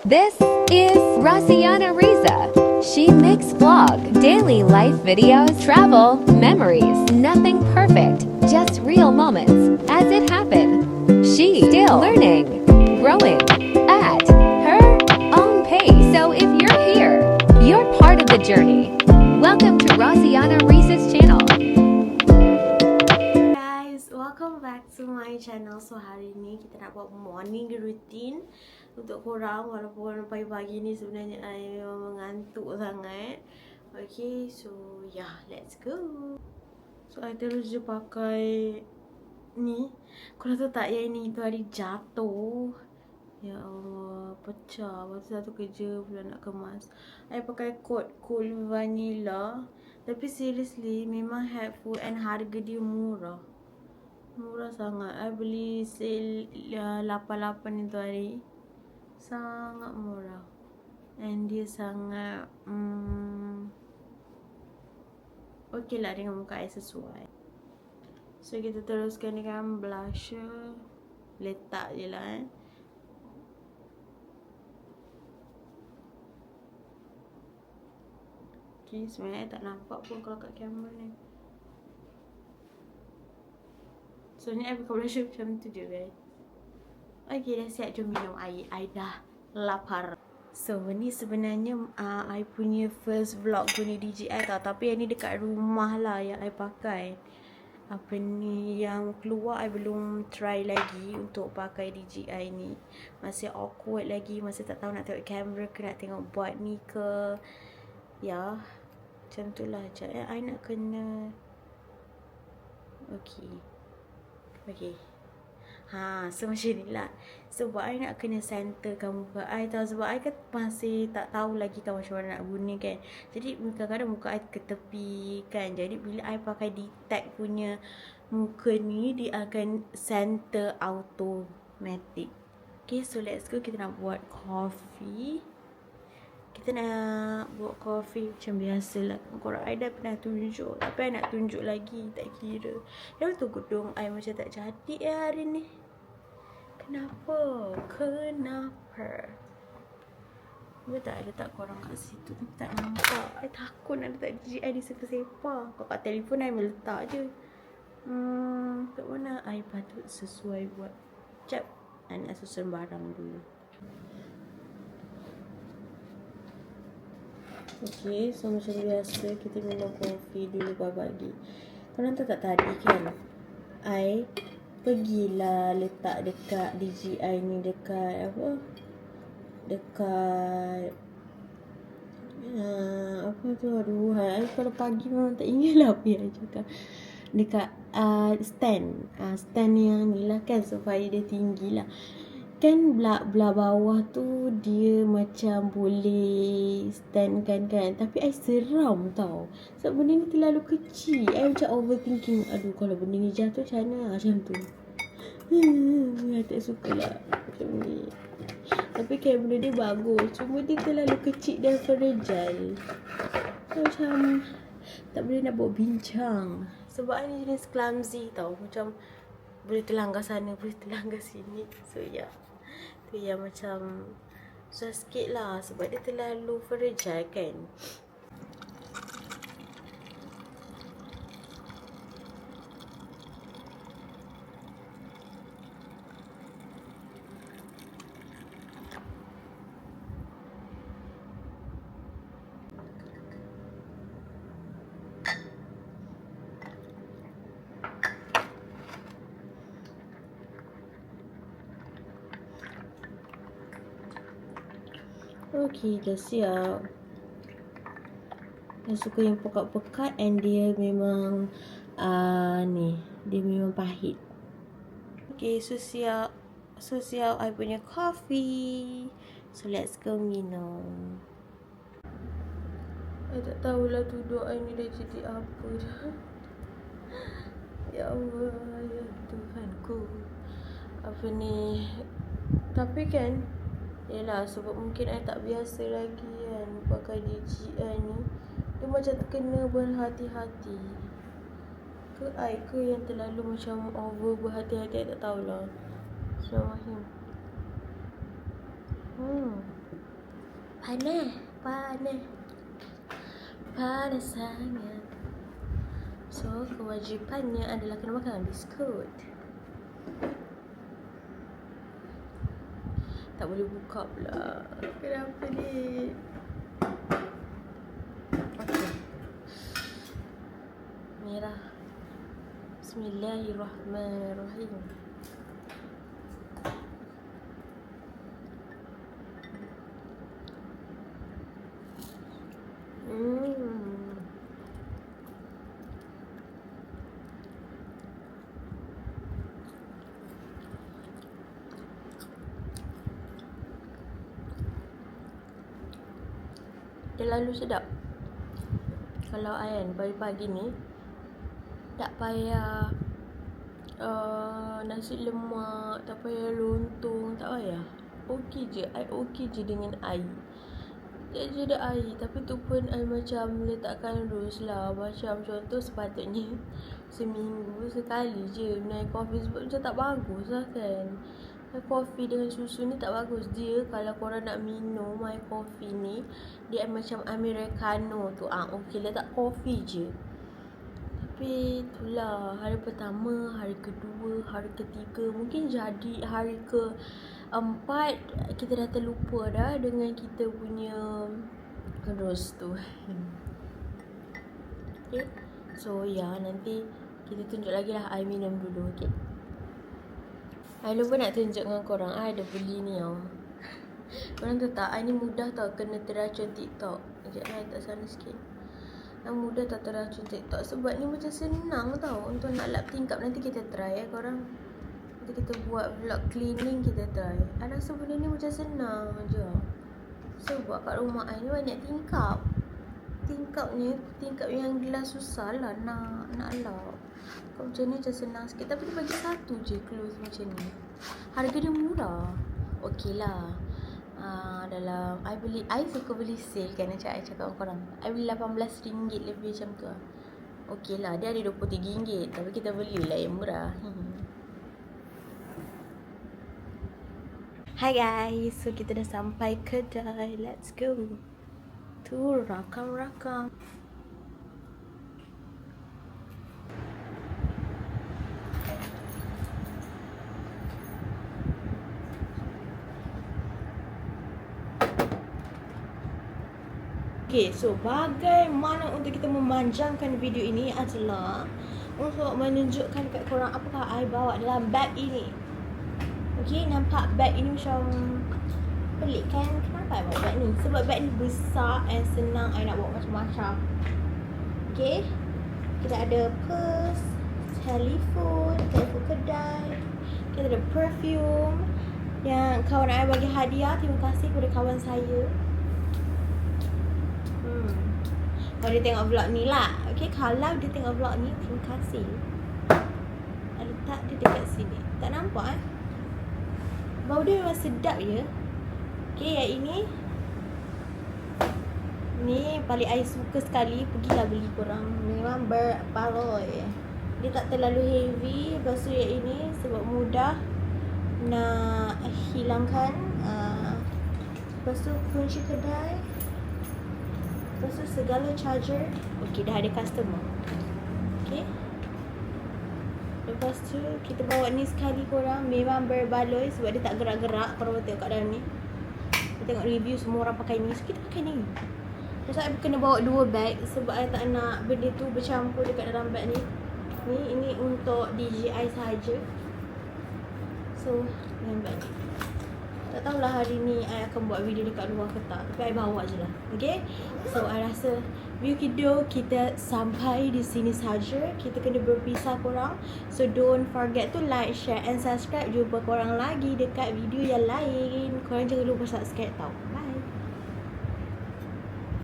This is Rosiana Riza. She makes vlog, daily life videos, travel, memories, nothing perfect, just real moments as it happened. She still learning, growing at her own pace. So if you're here, you're part of the journey. Welcome to Rosiana Riza's channel. Guys, welcome back to my channel. So hari ni kita nak buat morning routine untuk korang. Walaupun pagi-pagi ni sebenarnya I memang mengantuk sangat. Okay, so yeah, let's go. So I terus je pakai ni. Korang tahu tak yang ini tu hari jatuh. Ya Allah, pecah. Lepas tu satu kerja pula nak kemas. I pakai coat Cool Vanilla. Tapi seriously, memang helpful and harga dia murah. Murah sangat. I beli sale 88 itu hari. Sangat murah. And dia sangat okay lah dengan muka I sesuai. So kita teruskan dengan blusher. Letak je lah Okay, sebenarnya tak nampak pun kalau kat kamera ni. Sebenarnya I pakai blusher macam tu je guys. Okay, dah siap, jom minum air. I dah lapar. So ni sebenarnya I punya first vlog guna DJI tau. Tapi yang ni dekat rumah lah yang I pakai. Apa ni, yang keluar I belum try lagi untuk pakai DJI ni. Masih awkward lagi, masih tak tahu nak tengok kamera ke nak tengok buat ni ke. Ya, macam tu lah. Sekejap I nak kena. Okay. So macam ni lah. Sebab I nak kena centerkan muka I tau. Sebab I kan masih tak tahu lagi kan macam mana nak guna kan. Jadi kadang-kadang muka I ke tepi kan. Jadi bila I pakai detect punya muka ni, dia akan center automatic. Okay, so let's go. Kita nak buat coffee. Kita nak buat coffee macam biasa lah. Korang I dah pernah tunjuk, tapi I nak tunjuk lagi, tak kira. Yang tu gedung I macam tak jadi hari ni. Kenapa? Dia tak letak korang kat situ, tapi tak nampak. I takut nak letak DJI di sepa-sepa. Kalau kat telefon I meletak je. Kat mana I patut sesuai buat. Sekejap, I nak susun barang dulu. Okay, so macam biasa kita minum kopi dulu pagi. Korang tahu tak tadi kan I pergilah letak dekat DJI ni dekat apa? Dekat apa tu, aduh I kalau pagi memang tak ingat lah apa yang I cakap. Dekat stand yang ni lah kan, supaya dia tinggi lah. Kan belah bawah tu dia macam boleh stand kan. Tapi I seram tau. Sebab benda ni terlalu kecil. I macam overthinking. Aduh, kalau benda ni jatuh macam mana? Macam tu. I tak suka lah macam ni. Tapi kan benda dia bagus. Cuma dia terlalu kecil dan fragile. Macam tak boleh nak buat bincang. Sebab I ni jenis clumsy tau. Macam boleh terlanggar sana, boleh terlanggar sini. So ya, tu yang macam susah sikit lah. Sebab dia terlalu fragile kan. Okay, dah siap. Saya suka yang pekat-pekat and dia memang ni, dia memang pahit. Okay, so siap I punya coffee. So let's go minum. I tak tahulah tuduk I ni dah jadi apa dah. Ya Allah, ya Tuhanku. Apa ni? Tapi kan, yelah, sebab mungkin I tak biasa lagi kan pakai DJI ni. Dia macam kena berhati-hati. Ke I ke yang terlalu macam over berhati-hati, I tak tahulah. Bismillahirrahmanirrahim. Panas sangat. So kewajipannya adalah kena makan biskut. Tak boleh buka pula. Kenapa ni? Okay. Merah. Bismillahirrahmanirrahim. Terlalu sedap. Kalau Ayan pagi-pagi ni tak payah nasi lemak, tak payah lontong, tak payah. Okey je, I okey je dengan air. Dia je ada air, tapi tu pun I macam letakkan rules lah. Macam contoh sepatutnya seminggu sekali je minum kopi, sebab macam tak bagus lah kan. Kopi dengan susu ni tak bagus. Dia kalau korang nak minum my coffee ni, dia macam americano tu. Okey letak kopi je. Tapi itulah, hari pertama, hari kedua, hari ketiga, mungkin jadi hari keempat kita dah terlupa dah dengan kita punya rules tu. Okay. So nanti kita tunjuk lagi lah I minum dulu. Okay. I lupa nak tunjuk dengan korang, I ada beli ni tau. Korang tahu tak, I ni mudah tau kena teracun TikTok. Sekejap I letak sana sikit. I mudah tau teracun TikTok sebab ni macam senang tau untuk nak lap tingkap. Nanti kita try korang. Nanti kita buat vlog cleaning, kita try. I rasa benda ni macam senang je. Sebab kat rumah I ni banyak tingkap. Tingkap yang gelas susah lah nak lap. Kalau macam ni macam senang sikit. Tapi dia bagi satu je close macam ni. Harga dia murah. Okey lah. Dalam I suka beli sale kan, macam I cakap dengan korang. I beli RM18 lebih macam tu lah. Okey lah, dia ada RM23, tapi kita belilah yang murah. Hai guys, so kita dah sampai kedai. Let's go to Rakam. Okay, so bagaimana untuk kita memanjangkan video ini adalah untuk menunjukkan kat korang apakah I bawa dalam bag ini. Okay, nampak bag ini macam pelik kan? Kenapa I bawa bag ni? Sebab bag ni besar and senang I nak bawa macam-macam. Okay, kita ada purse, telefon kedai, kita ada perfume yang kawan I bagi hadiah. Terima kasih kepada kawan saya. Kalau dia tengok vlog ni lah. Okay, kalau dia tengok vlog ni, terima kasih. I letak dia dekat sini. Tak nampak bau dia memang sedap je. Okay, yang ini ni paling I suka sekali. Pergilah beli korang. Memang berbaloi. Dia tak terlalu heavy. Lepas tu yang ini sebab mudah nak hilangkan. Lepas tu kunci kedai. Lepas tu segala charger. Okay, dah ada customer. Okay. Lepas tu kita bawa ni sekali korang. Memang berbaloi sebab dia tak gerak-gerak. Korang tengok kat dalam ni. Kita tengok review semua orang pakai ni. So kita pakai ni. Lepas tu I kena bawa 2 bag sebab I tak nak benda tu bercampur dekat dalam bag ni. Ini untuk DJI sahaja. So dengan bag ni. Tak tahulah hari ni I akan buat video dekat luar ke tak. Tapi I bawa je lah. Okay. So I rasa video kita sampai di sini saja. Kita kena berpisah korang. So don't forget to like, share and subscribe. Jumpa korang lagi dekat video yang lain. Korang jangan lupa subscribe tau.